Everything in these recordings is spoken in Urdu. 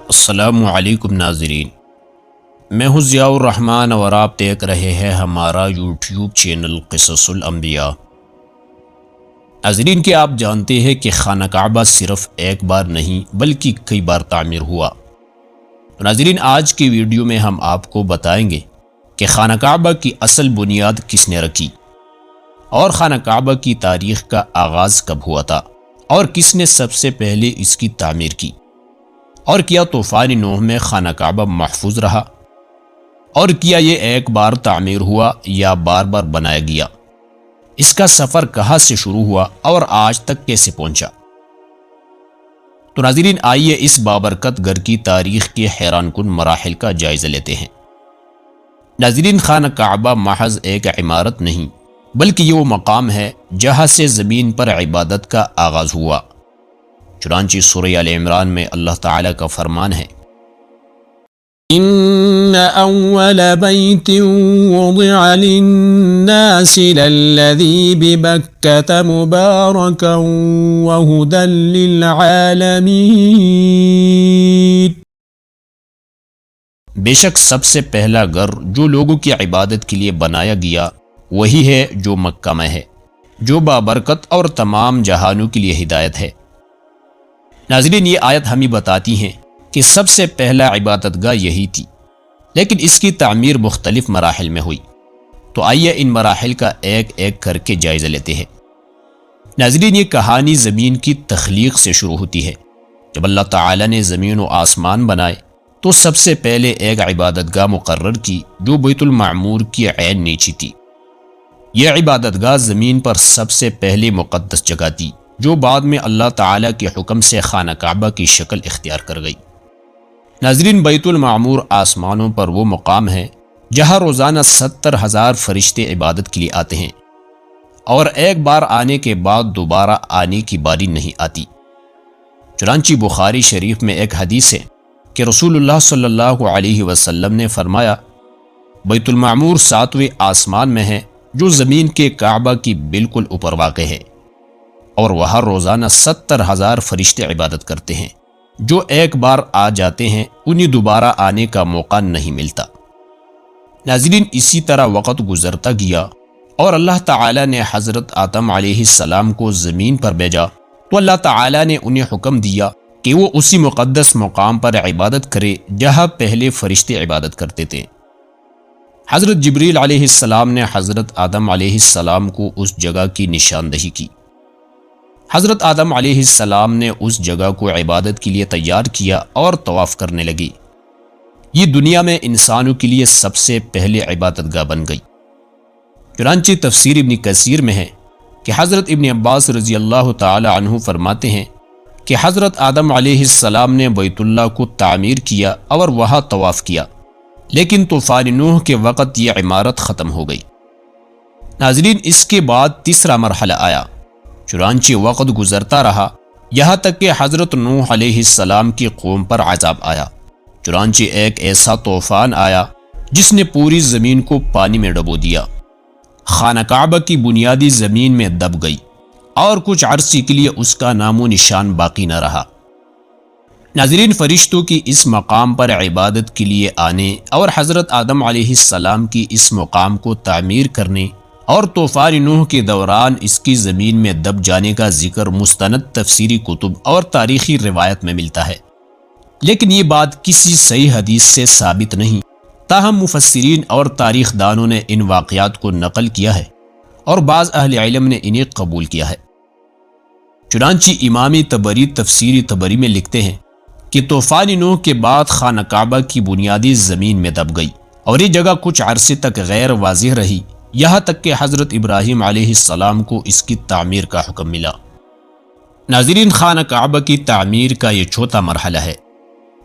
السلام علیکم ناظرین، میں ہوں ضیاء الرحمن اور آپ دیکھ رہے ہیں ہمارا یوٹیوب چینل قصص الانبیاء۔ ناظرین، کیا آپ جانتے ہیں کہ خانہ کعبہ صرف ایک بار نہیں بلکہ کئی بار تعمیر ہوا؟ تو ناظرین، آج کی ویڈیو میں ہم آپ کو بتائیں گے کہ خانہ کعبہ کی اصل بنیاد کس نے رکھی، اور خانہ کعبہ کی تاریخ کا آغاز کب ہوا تھا، اور کس نے سب سے پہلے اس کی تعمیر کی، اور کیا طوفان نوح میں خانہ کعبہ محفوظ رہا، اور کیا یہ ایک بار تعمیر ہوا یا بار بار بنایا گیا، اس کا سفر کہاں سے شروع ہوا اور آج تک کیسے پہنچا۔ تو ناظرین، آئیے اس بابرکت گھر کی تاریخ کے حیران کن مراحل کا جائزہ لیتے ہیں۔ ناظرین، خانہ کعبہ محض ایک عمارت نہیں بلکہ یہ وہ مقام ہے جہاں سے زمین پر عبادت کا آغاز ہوا۔ چنانچہ سورہ آل عمران میں اللہ تعالیٰ کا فرمان ہے، ان اول بیت وضع للناس للذی ببکۃ مبارکا وہدی للعالمین۔ بے شک سب سے پہلا گھر جو لوگوں کی عبادت کے لیے بنایا گیا وہی ہے جو مکہ میں ہے، جو بابرکت اور تمام جہانوں کے لیے ہدایت ہے۔ ناظرین، یہ آیت ہمیں بتاتی ہیں کہ سب سے پہلا عبادت گاہ یہی تھی، لیکن اس کی تعمیر مختلف مراحل میں ہوئی۔ تو آئیے ان مراحل کا ایک ایک کر کے جائزہ لیتے ہیں۔ ناظرین، یہ کہانی زمین کی تخلیق سے شروع ہوتی ہے۔ جب اللہ تعالیٰ نے زمین و آسمان بنائے تو سب سے پہلے ایک عبادت گاہ مقرر کی جو بیت المعمور کی عین نیچی تھی۔ یہ عبادت گاہ زمین پر سب سے پہلی مقدس جگہ تھی جو بعد میں اللہ تعالیٰ کے حکم سے خانہ کعبہ کی شکل اختیار کر گئی۔ ناظرین، بیت المعمور آسمانوں پر وہ مقام ہے جہاں روزانہ 70,000 فرشتے عبادت کے لیے آتے ہیں، اور ایک بار آنے کے بعد دوبارہ آنے کی باری نہیں آتی۔ چنانچہ بخاری شریف میں ایک حدیث ہے کہ رسول اللہ صلی اللہ علیہ وسلم نے فرمایا، بیت المعمور 7ویں آسمان میں ہے جو زمین کے کعبہ کی بالکل اوپر واقع ہے، اور وہاں روزانہ 70,000 فرشتے عبادت کرتے ہیں۔ جو ایک بار آ جاتے ہیں انہیں دوبارہ آنے کا موقع نہیں ملتا۔ ناظرین، اسی طرح وقت گزرتا گیا اور اللہ تعالیٰ نے حضرت آدم علیہ السلام کو زمین پر بھیجا تو اللہ تعالیٰ نے انہیں حکم دیا کہ وہ اسی مقدس مقام پر عبادت کرے جہاں پہلے فرشتے عبادت کرتے تھے۔ حضرت جبریل علیہ السلام نے حضرت آدم علیہ السلام کو اس جگہ کی نشاندہی کی۔ حضرت آدم علیہ السلام نے اس جگہ کو عبادت کے لیے تیار کیا اور طواف کرنے لگی۔ یہ دنیا میں انسانوں کے لیے سب سے پہلے عبادت گاہ بن گئی۔ چنانچہ تفسیر ابن کثیر میں ہے کہ حضرت ابن عباس رضی اللہ تعالی عنہ فرماتے ہیں کہ حضرت آدم علیہ السلام نے بیت اللہ کو تعمیر کیا اور وہاں طواف کیا، لیکن طوفان نوح کے وقت یہ عمارت ختم ہو گئی۔ ناظرین، اس کے بعد تیسرا مرحلہ آیا۔ چنانچہ وقت گزرتا رہا یہاں تک کہ حضرت نوح علیہ السلام کی قوم پر عذاب آیا۔ چنانچہ ایک ایسا طوفان آیا جس نے پوری زمین کو پانی میں ڈبو دیا۔ خانہ کعبہ کی بنیادی زمین میں دب گئی اور کچھ عرصے کے لیے اس کا نام و نشان باقی نہ رہا۔ ناظرین، فرشتوں کی اس مقام پر عبادت کے لیے آنے اور حضرت آدم علیہ السلام کی اس مقام کو تعمیر کرنے اور طوفان نوح کے دوران اس کی زمین میں دب جانے کا ذکر مستند تفسیری کتب اور تاریخی روایت میں ملتا ہے، لیکن یہ بات کسی صحیح حدیث سے ثابت نہیں۔ تاہم مفسرین اور تاریخ دانوں نے ان واقعات کو نقل کیا ہے اور بعض اہل علم نے انہیں قبول کیا ہے۔ چنانچہ امام طبری تفسیر طبری میں لکھتے ہیں کہ طوفان نوح کے بعد خانہ کعبہ کی بنیادی زمین میں دب گئی اور یہ جگہ کچھ عرصے تک غیر واضح رہی، یہاں تک کہ حضرت ابراہیم علیہ السلام کو اس کی تعمیر کا حکم ملا۔ ناظرین، خانہ کعبہ کی تعمیر کا یہ چوتھا مرحلہ ہے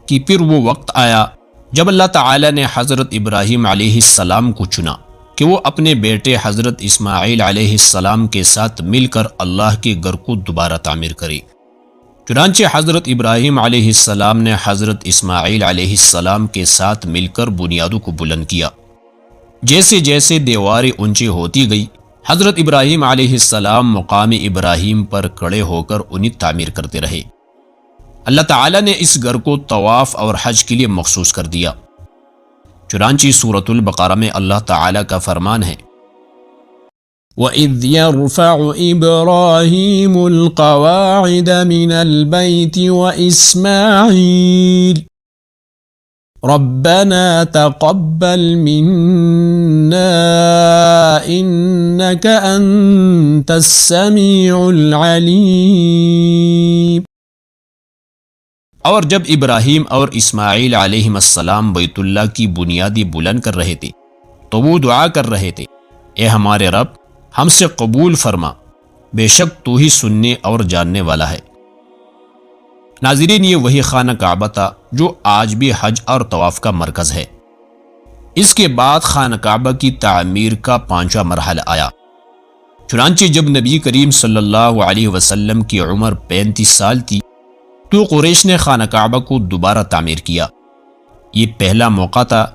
کہ پھر وہ وقت آیا جب اللہ تعالیٰ نے حضرت ابراہیم علیہ السلام کو چنا کہ وہ اپنے بیٹے حضرت اسماعیل علیہ السلام کے ساتھ مل کر اللہ کے گھر کو دوبارہ تعمیر کرے۔ چنانچہ حضرت ابراہیم علیہ السلام نے حضرت اسماعیل علیہ السلام کے ساتھ مل کر بنیادوں کو بلند کیا۔ جیسے جیسے دیواریں اونچی ہوتی گئی، حضرت ابراہیم علیہ السلام مقام ابراہیم پر کھڑے ہو کر انہیں تعمیر کرتے رہے۔ اللہ تعالیٰ نے اس گھر کو طواف اور حج کے لیے مخصوص کر دیا۔ چنانچہ سورۃ البقرہ میں اللہ تعالیٰ کا فرمان ہے، وَإِذْ يَرْفَعُ إِبْرَاهِيمُ الْقَوَاعِدَ مِنَ الْبَيْتِ وَإِسْمَاعِيلُ رَبَّنَا تَقَبَّلْ مِنَّا إِنَّكَ أَنْتَ السَّمِيعُ الْعَلِيمُ۔ اور جب ابراہیم اور اسماعیل علیہم السلام بیت اللہ کی بنیادی بلند کر رہے تھے تو وہ دعا کر رہے تھے، اے ہمارے رب، ہم سے قبول فرما، بے شک تو ہی سننے اور جاننے والا ہے۔ ناظرین، یہ وہی خانہ کعبہ تھا جو آج بھی حج اور طواف کا مرکز ہے۔ اس کے بعد خانہ کعبہ کی تعمیر کا 5واں مرحلہ آیا۔ چنانچہ جب نبی کریم صلی اللہ علیہ وسلم کی عمر 35 سال تھی تو قریش نے خانہ کعبہ کو دوبارہ تعمیر کیا۔ یہ پہلا موقع تھا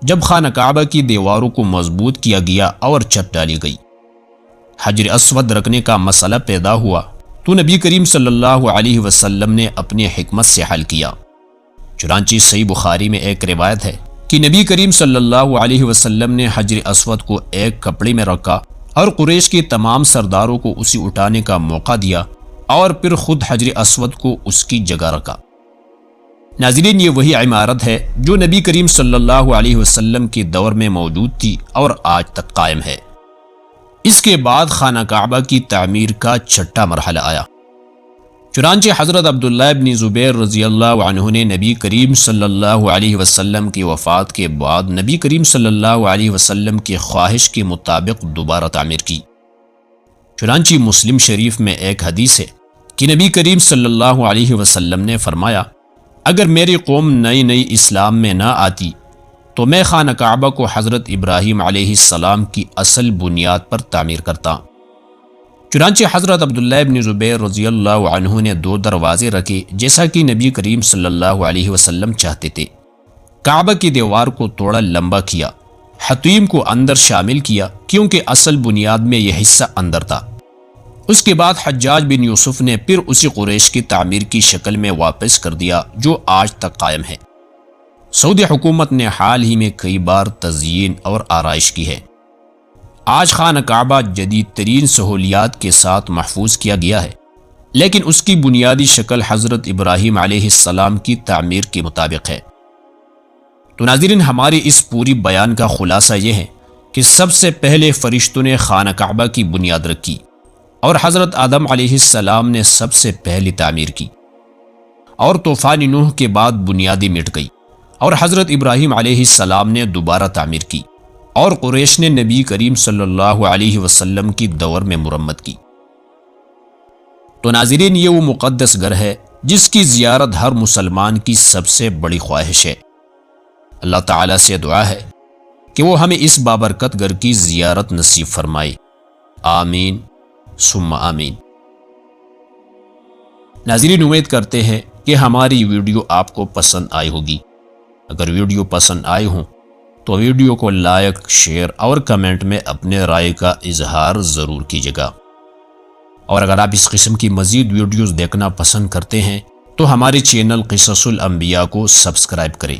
جب خانہ کعبہ کی دیواروں کو مضبوط کیا گیا اور چھت ڈالی گئی۔ حجر اسود رکھنے کا مسئلہ پیدا ہوا تو نبی کریم صلی اللہ علیہ وسلم نے اپنی حکمت سے حل کیا۔ چنانچہ صحیح بخاری میں ایک روایت ہے کہ نبی کریم صلی اللہ علیہ وسلم نے حجر اسود کو ایک کپڑے میں رکھا اور قریش کے تمام سرداروں کو اسے اٹھانے کا موقع دیا اور پھر خود حجر اسود کو اس کی جگہ رکھا۔ ناظرین، یہ وہی عمارت ہے جو نبی کریم صلی اللہ علیہ وسلم کے دور میں موجود تھی اور آج تک قائم ہے۔ اس کے بعد خانہ کعبہ کی تعمیر کا 6واں مرحلہ آیا۔ چنانچہ حضرت عبداللہ ابن زبیر رضی اللہ عنہ نے نبی کریم صلی اللہ علیہ وسلم کی وفات کے بعد نبی کریم صلی اللہ علیہ وسلم کی خواہش کے مطابق دوبارہ تعمیر کی۔ چنانچہ مسلم شریف میں ایک حدیث ہے کہ نبی کریم صلی اللہ علیہ وسلم نے فرمایا، اگر میری قوم نئی اسلام میں نہ آتی تو میں خانہ کعبہ کو حضرت ابراہیم علیہ السلام کی اصل بنیاد پر تعمیر کرتا۔ چنانچہ حضرت عبداللہ ابن زبیر رضی اللہ عنہ نے 2 دروازے رکھے جیسا کہ نبی کریم صلی اللہ علیہ وسلم چاہتے تھے۔ کعبہ کی دیوار کو تھوڑا لمبا کیا، حتیم کو اندر شامل کیا کیونکہ اصل بنیاد میں یہ حصہ اندر تھا۔ اس کے بعد حجاج بن یوسف نے پھر اسی قریش کی تعمیر کی شکل میں واپس کر دیا جو آج تک قائم ہے۔ سعودی حکومت نے حال ہی میں کئی بار تزئین اور آرائش کی ہے۔ آج خانہ کعبہ جدید ترین سہولیات کے ساتھ محفوظ کیا گیا ہے، لیکن اس کی بنیادی شکل حضرت ابراہیم علیہ السلام کی تعمیر کے مطابق ہے۔ تو ناظرین، ہماری اس پوری بیان کا خلاصہ یہ ہے کہ سب سے پہلے فرشتوں نے خانہ کعبہ کی بنیاد رکھی اور حضرت آدم علیہ السلام نے سب سے پہلی تعمیر کی، اور طوفان نوح کے بعد بنیادیں مٹ گئی اور حضرت ابراہیم علیہ السلام نے دوبارہ تعمیر کی، اور قریش نے نبی کریم صلی اللہ علیہ وسلم کی دور میں مرمت کی۔ تو ناظرین، یہ وہ مقدس گھر ہے جس کی زیارت ہر مسلمان کی سب سے بڑی خواہش ہے۔ اللہ تعالیٰ سے دعا ہے کہ وہ ہمیں اس بابرکت گھر کی زیارت نصیب فرمائے، آمین ثم آمین۔ ناظرین، امید کرتے ہیں کہ ہماری ویڈیو آپ کو پسند آئی ہوگی۔ اگر ویڈیو پسند آئی ہوں تو ویڈیو کو لائک، شیئر اور کمنٹ میں اپنے رائے کا اظہار ضرور کیجیے گا۔ اور اگر آپ اس قسم کی مزید ویڈیوز دیکھنا پسند کرتے ہیں تو ہمارے چینل قصص الانبیاء کو سبسکرائب کریں۔